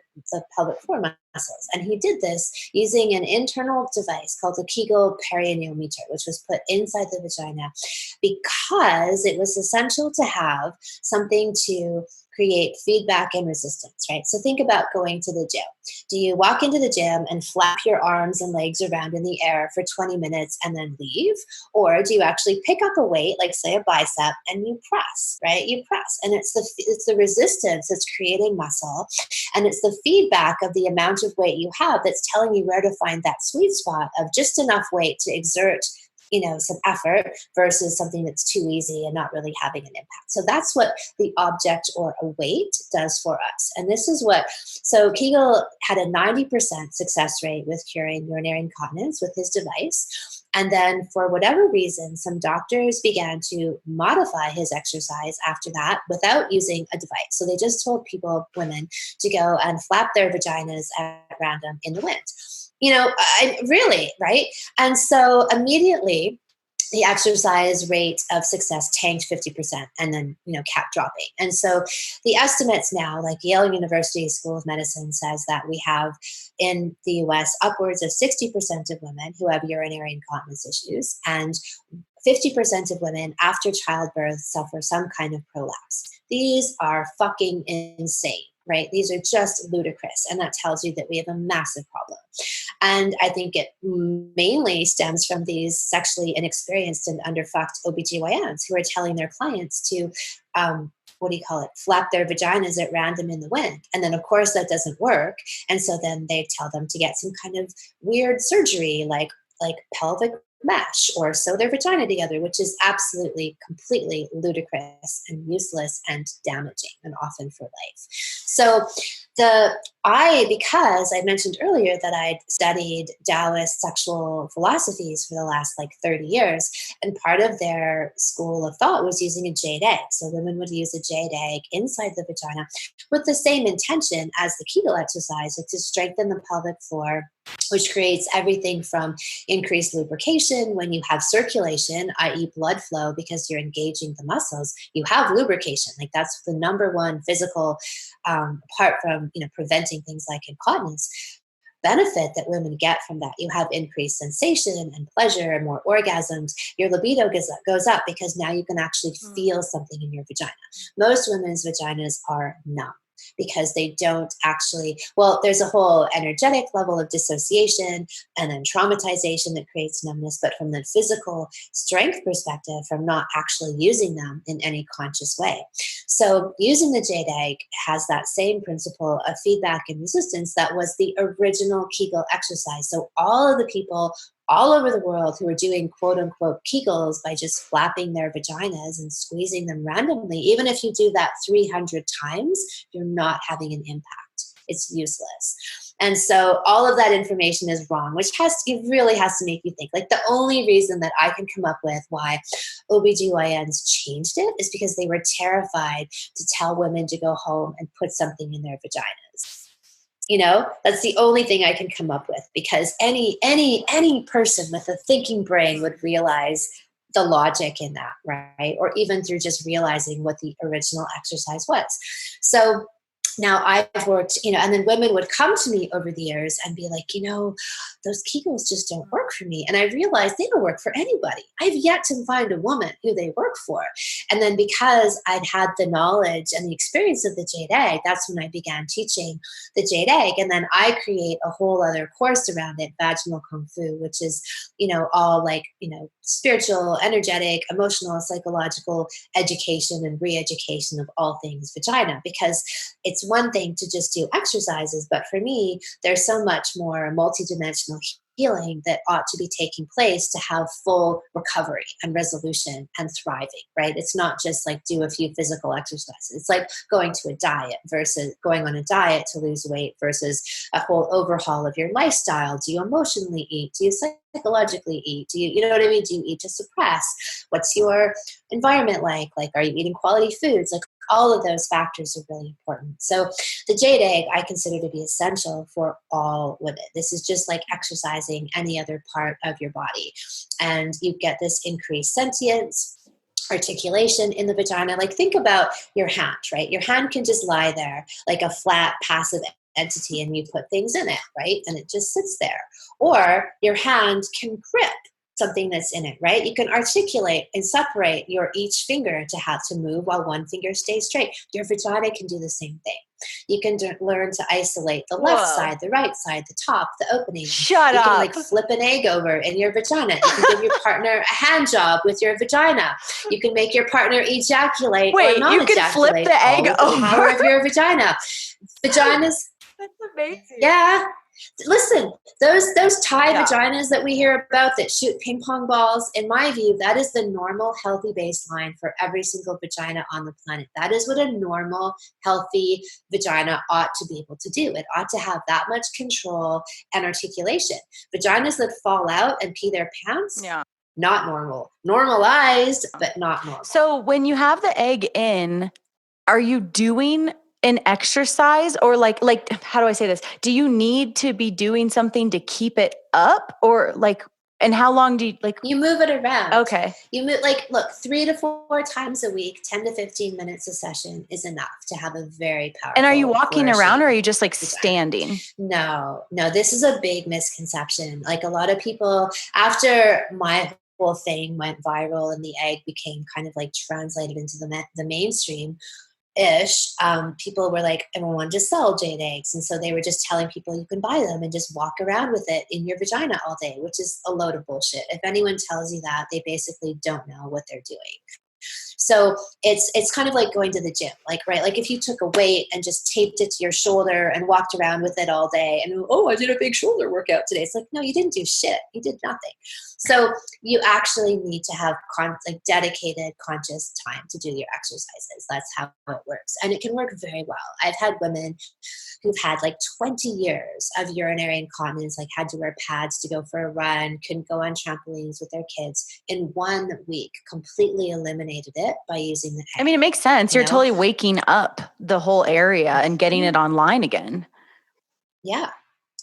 pelvic floor muscles. And he did this using an internal device called the Kegel perioneometer, which was put inside the vagina because it was essential to have something to create feedback and resistance, right? So think about going to the gym. Do you walk into the gym and flap your arms and legs around in the air for 20 minutes and then leave? Or do you actually pick up a weight, like say a bicep, and you press, right? You press. And it's the resistance that's creating muscle. And it's the feedback of the amount of weight you have that's telling you where to find that sweet spot of just enough weight to exert some effort versus something that's too easy and not really having an impact. So that's what the object or a weight does for us. And this is so Kegel had a 90% success rate with curing urinary incontinence with his device. And then for whatever reason, some doctors began to modify his exercise after that without using a device. So they just told women, to go and flap their vaginas at random in the wind. Really, right? And so immediately the exercise rate of success tanked 50% and then, kept dropping. And so the estimates now, like Yale University School of Medicine says that we have in the US upwards of 60% of women who have urinary incontinence issues, and 50% of women after childbirth suffer some kind of prolapse. These are fucking insane, right? These are just ludicrous. And that tells you that we have a massive problem. And I think it mainly stems from these sexually inexperienced and underfucked OBGYNs who are telling their clients to, flap their vaginas at random in the wind. And then, of course, that doesn't work. And so then they tell them to get some kind of weird surgery like pelvic mesh or sew their vagina together, which is absolutely, completely ludicrous and useless and damaging, and often for life. So because I mentioned earlier that I'd studied Taoist sexual philosophies for the last 30 years, and part of their school of thought was using a jade egg. So women would use a jade egg inside the vagina with the same intention as the Kegel exercise, to strengthen the pelvic floor, which creates everything from increased lubrication. When you have circulation, i.e. blood flow, because you're engaging the muscles, you have lubrication. That's the number one physical, apart from preventing things like incontinence, benefit that women get from that. You have increased sensation and pleasure and more orgasms. Your libido goes up because now you can actually feel something in your vagina. Most women's vaginas are numb because they don't actually, there's a whole energetic level of dissociation and then traumatization that creates numbness, but from the physical strength perspective, from not actually using them in any conscious way. So using the jade egg has that same principle of feedback and resistance that was the original Kegel exercise. So all of the people all over the world who are doing quote unquote Kegels by just flapping their vaginas and squeezing them randomly. Even if you do that 300 times, you're not having an impact. It's useless. And so all of that information is wrong, which it really has to make you think. Like, the only reason that I can come up with why OBGYNs changed it is because they were terrified to tell women to go home and put something in their vaginas. That's the only thing I can come up with, because any person with a thinking brain would realize the logic in that, right? Or even through just realizing what the original exercise was. So now I've worked, and then women would come to me over the years and be like, those Kegels just don't work for me. And I realized they don't work for anybody. I've yet to find a woman who they work for. And then because I'd had the knowledge and the experience of the jade egg, that's when I began teaching the jade egg. And then I create a whole other course around it, vaginal kung fu, which is, all like, spiritual, energetic, emotional, psychological education and re-education of all things vagina, because it's one thing to just do exercises, but for me, there's so much more multidimensional healing that ought to be taking place to have full recovery and resolution and thriving, right? It's not just like do a few physical exercises. It's like going to a diet versus going on a diet to lose weight versus a whole overhaul of your lifestyle. Do you emotionally eat? Do you psychologically eat? Do you know what I mean? Do you eat to suppress? What's your environment like? Like, are you eating quality foods? Like, all of those factors are really important. So the jade egg I consider to be essential for all women. This is just like exercising any other part of your body. And you get this increased sentience, articulation in the vagina. Like, think about your hand, right? Your hand can just lie there like a flat, passive entity, and you put things in it, right? And it just sits there. Or your hand can grip something that's in it, right? You can articulate and separate your each finger to have to move while one finger stays straight. Your vagina can do the same thing. You can learn to isolate the left side, the right side, the top, the opening. Shut up. You can like flip an egg over in your vagina. You can give your partner a hand job with your vagina. You can make your partner ejaculate or not you can ejaculate. Flip the egg over. The power of your vagina. Vaginas. That's amazing. Yeah. Listen, those Thai vaginas that we hear about that shoot ping pong balls, in my view, that is the normal, healthy baseline for every single vagina on the planet. That is what a normal, healthy vagina ought to be able to do. It ought to have that much control and articulation. Vaginas that fall out and pee their pants, not normal. Normalized, but not normal. So when you have the egg in, are you doing an exercise, or like how do I say this? Do you need to be doing something to keep it up, or like, and how long do you like? You move it around. Okay. You move, look, 3 to 4 times a week, 10 to 15 minutes a session is enough to have a very powerful. And are you walking around, or are you just like standing? No, this is a big misconception. Like, a lot of people, after my whole thing went viral and the egg became kind of like translated into the mainstream, people were like, everyone wanted to sell jade eggs. And so they were just telling people you can buy them and just walk around with it in your vagina all day, which is a load of bullshit. If anyone tells you that, they basically don't know what they're doing. So it's kind of like going to the gym, right? Like, if you took a weight and just taped it to your shoulder and walked around with it all day and, I did a big shoulder workout today. It's like, no, you didn't do shit. You did nothing. So you actually need to have dedicated, conscious time to do your exercises. That's how it works. And it can work very well. I've had women who've had like 20 years of urinary incontinence, like had to wear pads to go for a run, couldn't go on trampolines with their kids. In 1 week, completely eliminated it by using the egg. I mean, it makes sense. You're totally waking up the whole area and getting it online again. Yeah.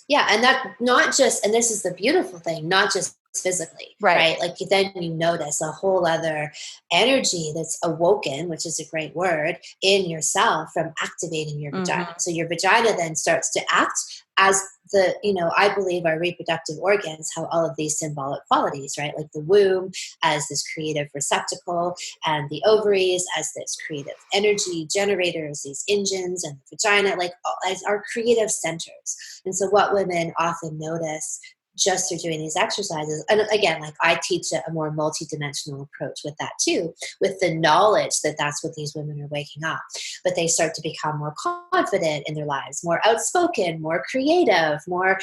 Yeah. And that not just, and this is the beautiful thing, not just physically, right? Like, then you notice a whole other energy that's awoken, which is a great word, in yourself from activating your vagina. So your vagina then starts to act as I believe our reproductive organs have all of these symbolic qualities, right? Like the womb as this creative receptacle, and the ovaries as this creative energy generators, these engines, and the vagina, like as our creative centers. And so what women often notice just through doing these exercises. And again, like I teach a more multidimensional approach with that too, with the knowledge that that's what these women are waking up. But they start to become more confident in their lives, more outspoken, more creative, more,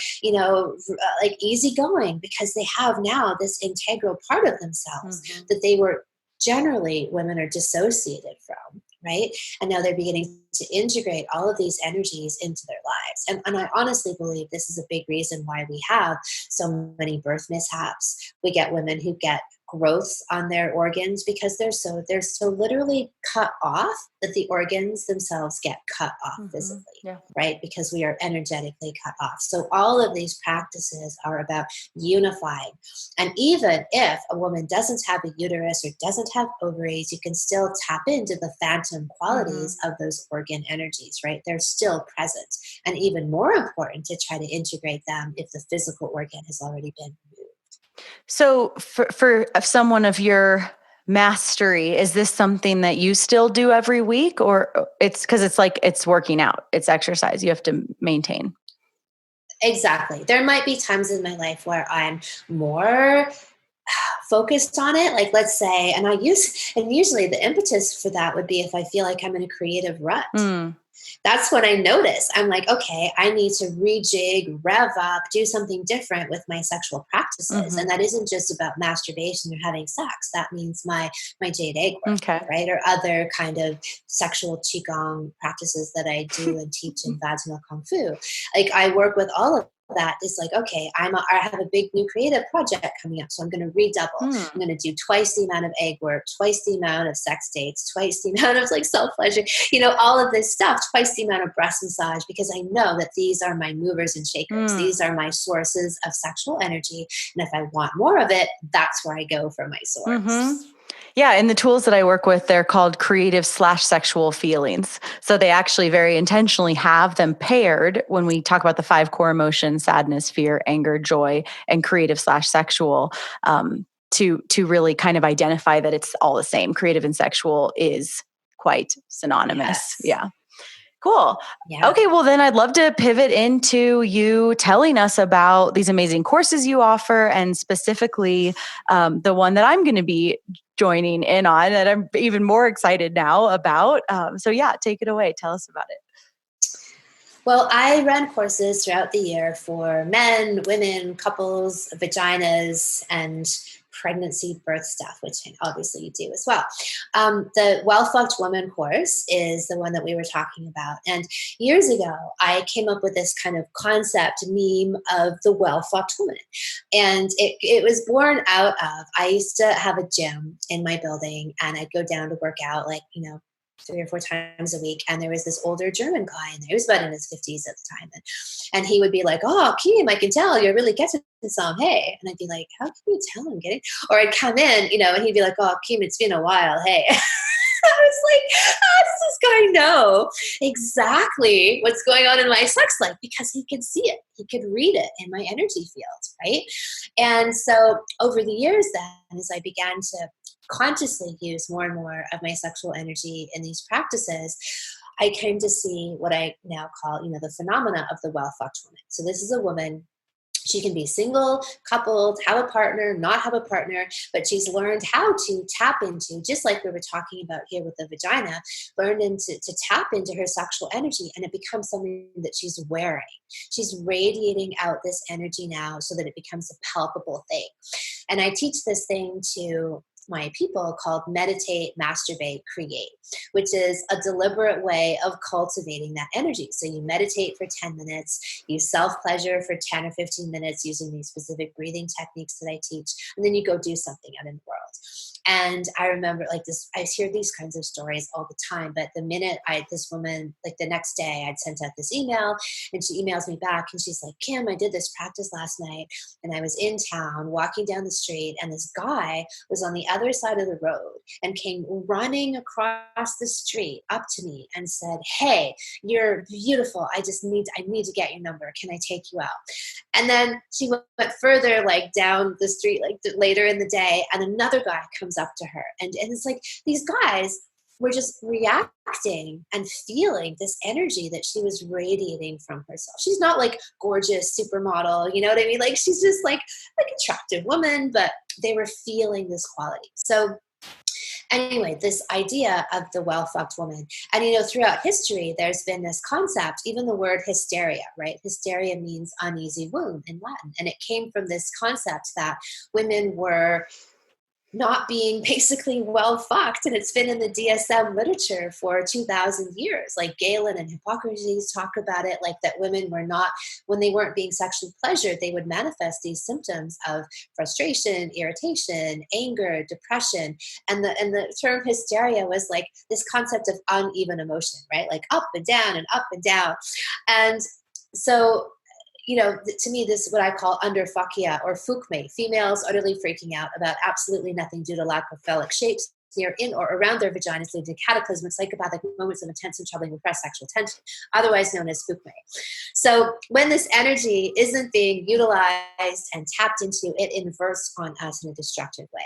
like easygoing, because they have now this integral part of themselves that they were generally women are dissociated from, right? And now they're beginning to integrate all of these energies into their lives. And I honestly believe this is a big reason why we have so many birth mishaps. We get women who get growths on their organs because they're so literally cut off that the organs themselves get cut off physically, right? Because we are energetically cut off. So all of these practices are about unifying. And even if a woman doesn't have a uterus or doesn't have ovaries, you can still tap into the phantom qualities of those organ energies, right? They're still present. And even more important to try to integrate them if the physical organ has already been removed. So for someone of your mastery, is this something that you still do every week, or it's because it's like it's working out, it's exercise you have to maintain? Exactly. There might be times in my life where I'm more focused on it. Like let's say, and usually the impetus for that would be if I feel like I'm in a creative rut. That's when I notice. I'm like, okay, I need to rejig, rev up, do something different with my sexual practices. And that isn't just about masturbation or having sex. That means my jade egg work, right? Or other kind of sexual qigong practices that I do and teach in vaginal kung fu. Like I work with all of that. Is like, okay, I have a big new creative project coming up, so I'm going to redouble. I'm going to do twice the amount of egg work, twice the amount of sex dates, twice the amount of like self pleasure, all of this stuff, twice the amount of breast massage, because I know that these are my movers and shakers. These are my sources of sexual energy, and if I want more of it, that's where I go for my source. Yeah. And the tools that I work with, they're called creative/sexual feelings. So they actually very intentionally have them paired when we talk about the 5 core emotions: sadness, fear, anger, joy, and creative/sexual, to really kind of identify that it's all the same. Creative and sexual is quite synonymous. Yes. Yeah. Cool. Yeah. Okay. Well, then I'd love to pivot into you telling us about these amazing courses you offer, and specifically the one that I'm going to be joining in on that I'm even more excited now about. So yeah, take it away. Tell us about it. Well, I run courses throughout the year for men, women, couples, vaginas, and pregnancy, birth stuff, which obviously you do as well. The Well-Fucked Woman course is the one that we were talking about. And years ago, I came up with this kind of concept meme of the well-fucked woman. And it was born out of, I used to have a gym in my building, and I'd go down to work out 3 or 4 times a week. And there was this older German guy in there. He was about in his 50s at the time. And he would be like, "Oh, Kim, I can tell you're really getting some. Hey." And I'd be like, "How can you tell I'm getting?" Or I'd come in, and he'd be like, "Oh, Kim, it's been a while. Hey." I was like, how does this guy know exactly what's going on in my sex life? Because he could see it. He could read it in my energy field, right? And so over the years then, as I began to consciously use more and more of my sexual energy in these practices, I came to see what I now call, the phenomena of the well-fucked woman. So this is a woman. She can be single, coupled, have a partner, not have a partner, but she's learned how to tap into, just like we were talking about here with the vagina, learned to tap into her sexual energy, and it becomes something that she's wearing. She's radiating out this energy now so that it becomes a palpable thing. And I teach this thing to my people called meditate, masturbate, create, which is a deliberate way of cultivating that energy. So you meditate for 10 minutes, you self-pleasure for 10 or 15 minutes using these specific breathing techniques that I teach, and then you go do something out in the world. And I remember I hear these kinds of stories all the time, but the minute this woman, the next day I'd sent out this email, and she emails me back and she's like, "Kim, I did this practice last night, and I was in town walking down the street, and this guy was on the other side of the road and came running across the street up to me and said, 'Hey, you're beautiful. I need to get your number. Can I take you out?'" And then she went further, down the street, later in the day, and another guy comes up to her. And it's like these guys, were just reacting and feeling this energy that she was radiating from herself. She's not like gorgeous supermodel, you know what I mean? Like she's just like attractive woman, but they were feeling this quality. So anyway, this idea of the well-fucked woman. And, throughout history, there's been this concept, even the word hysteria, right? Hysteria means uneasy womb in Latin. And it came from this concept that women were not being basically well fucked. And it's been in the DSM literature for 2000 years. Like Galen and Hippocrates talk about it, like that women were not, when they weren't being sexually pleasured, they would manifest these symptoms of frustration, irritation, anger, depression. And the term hysteria was like this concept of uneven emotion, right? Like up and down and up and down. And so to me, this is what I call underfuckia or fukme, females utterly freaking out about absolutely nothing due to lack of phallic shapes near, in, or around their vaginas, leading to cataclysmic, psychopathic moments of intense and troubling repressed sexual tension, otherwise known as fukme. So when this energy isn't being utilized and tapped into, it inverts on us in a destructive way.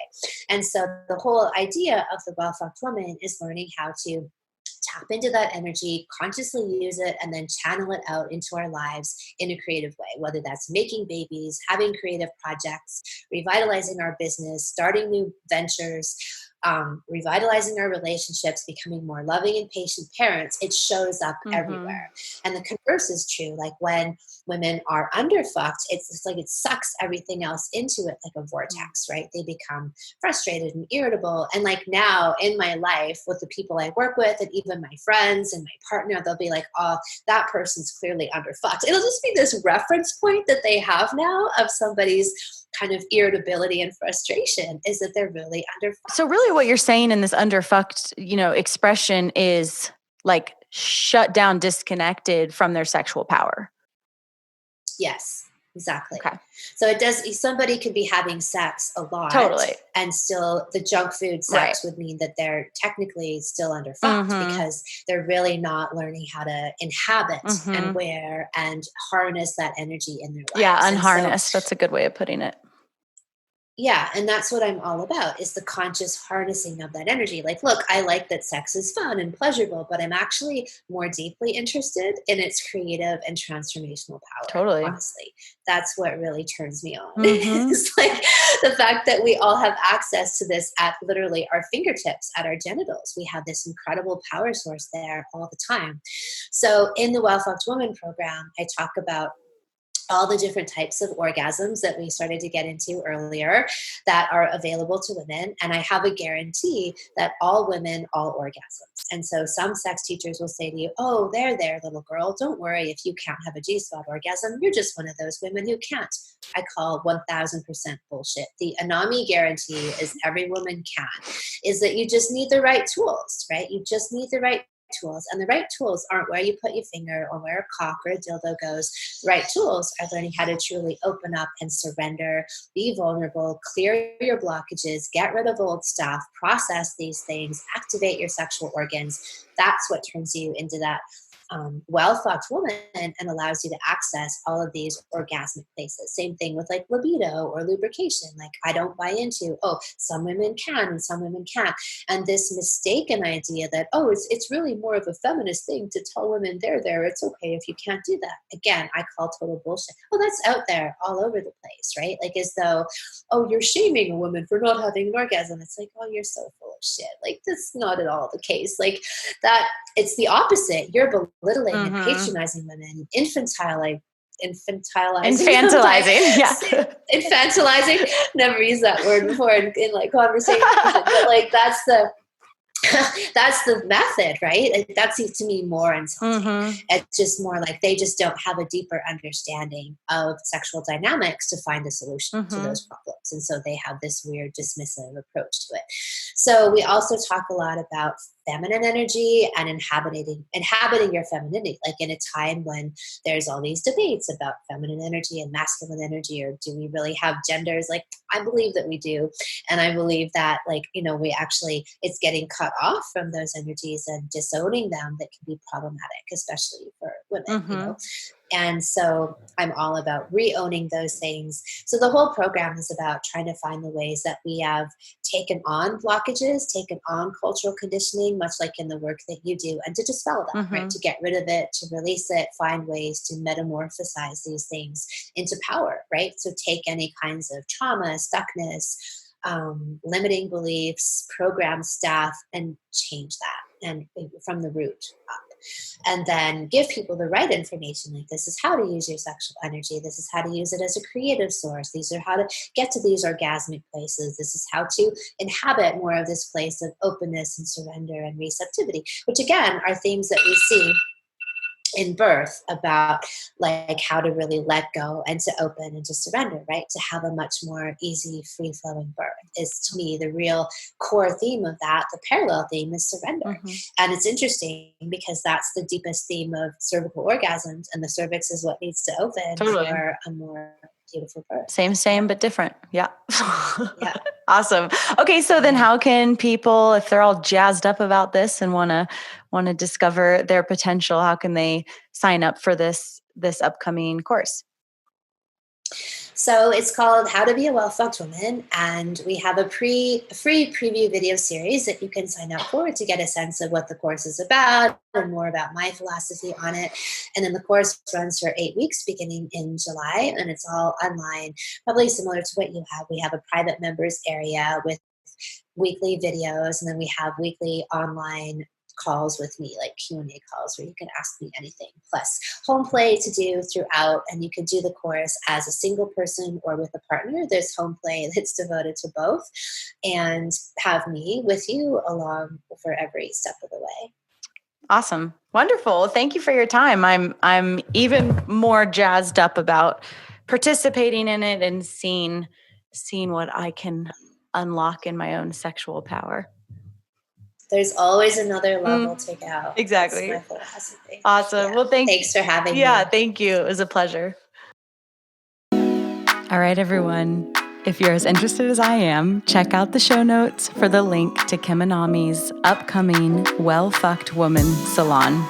And so the whole idea of the well-fucked woman is learning how to tap into that energy, consciously use it, and then channel it out into our lives in a creative way, whether that's making babies, having creative projects, revitalizing our business, starting new ventures, revitalizing our relationships, becoming more loving and patient parents. It shows up everywhere. And the converse is true. Like when women are underfucked, it's just like it sucks everything else into it like a vortex, right? They become frustrated and irritable. And like now in my life with the people I work with and even my friends and my partner, they'll be like, oh, that person's clearly underfucked. It'll just be this reference point that they have now of somebody's kind of irritability and frustration is that they're really underfucked. So really what you're saying in this underfucked, expression is like shut down, disconnected from their sexual power. Yes, exactly. Okay. So it does, somebody could be having sex a lot. Totally. And still the junk food sex would mean that they're technically still underfucked because they're really not learning how to inhabit and wear and harness that energy in their lives. Yeah, unharnessed. So, that's a good way of putting it. Yeah, and that's what I'm all about, is the conscious harnessing of that energy. Like, look, I like that sex is fun and pleasurable, but I'm actually more deeply interested in its creative and transformational power. Totally. Honestly, that's what really turns me on. It's like the fact that we all have access to this at literally our fingertips, at our genitals. We have this incredible power source there all the time. So in the Well Fucked Woman program, I talk about all the different types of orgasms that we started to get into earlier that are available to women. And I have a guarantee that all women, all orgasms. And so some sex teachers will say to you, oh, there, little girl, don't worry if you can't have a G-spot orgasm. You're just one of those women who can't. I call 1000% bullshit. The Anami guarantee is every woman can, is that you just need the right tools, right? You just need the right tools, and the right tools aren't where you put your finger or where a cock or a dildo goes. The right tools are learning how to truly open up and surrender, be vulnerable, clear your blockages, get rid of old stuff, process these things, activate your sexual organs. That's what turns you into that well-fucked woman and allows you to access all of these orgasmic places. Same thing with like libido or lubrication. Like I don't buy into, oh, some women can and some women can't. And this mistaken idea that, oh, it's really more of a feminist thing to tell women there, it's okay if you can't do that. Again, I call total bullshit. Well, that's out there all over the place, right? Like as though, oh, you're shaming a woman for not having an orgasm. It's like, oh, you're so full of shit. Like that's not at all the case. Like that, it's the opposite. You're belittling and patronizing women, infantilizing. Yeah. Infantilizing. Never used that word before in like conversation. But like that's the method, right? That seems to me more insulting. It's just more like they just don't have a deeper understanding of sexual dynamics to find a solution to those problems. And so they have this weird dismissive approach to it. So we also talk a lot about feminine energy and inhabiting your femininity, like in a time when there's all these debates about feminine energy and masculine energy, or do we really have genders? Like I believe that we do. And I believe that like, we actually, it's getting cut off from those energies and disowning them that can be problematic, especially for women, And so I'm all about re-owning those things. So the whole program is about trying to find the ways that we have taken on blockages, taken on cultural conditioning, much like in the work that you do, and to dispel that, right? To get rid of it, to release it, find ways to metamorphosize these things into power, right? So take any kinds of trauma, stuckness, limiting beliefs, program staff, and change that, and from the root up. And then give people the right information, like this is how to use your sexual energy, this is how to use it as a creative source, these are how to get to these orgasmic places, this is how to inhabit more of this place of openness and surrender and receptivity, which again are themes that we see in birth, about like how to really let go and to open and to surrender, right? To have a much more easy, free flowing birth is, to me, the real core theme of that. The parallel theme is surrender. And it's interesting because that's the deepest theme of cervical orgasms, and the cervix is what needs to open for a more beautiful birth. Same, but different. Yeah. Yeah. Awesome. Okay. So then how can people, if they're all jazzed up about this and want to discover their potential, how can they sign up for this upcoming course? So it's called How to Be a Well-Fucked Woman, and we have a free preview video series that you can sign up for to get a sense of what the course is about and more about my philosophy on it. And then the course runs for 8 weeks beginning in July, and it's all online, probably similar to what you have. We have a private members area with weekly videos, and then we have weekly online calls with me, like Q&A calls where you can ask me anything, plus home play to do throughout. And you can do the course as a single person or with a partner. There's home play that's devoted to both, and have me with you along for every step of the way. Awesome. Wonderful. Thank you for your time. I'm even more jazzed up about participating in it and seeing what I can unlock in my own sexual power. There's always another level to go. Exactly. That's my philosophy. Awesome. Yeah. Well, thanks for having me. Yeah, thank you. It was a pleasure. All right, everyone. If you're as interested as I am, check out the show notes for the link to Kim Anami's upcoming Well Fucked Woman Salon.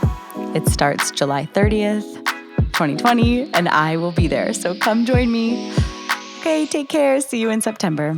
It starts July 30th, 2020, and I will be there. So come join me. Okay, take care. See you in September.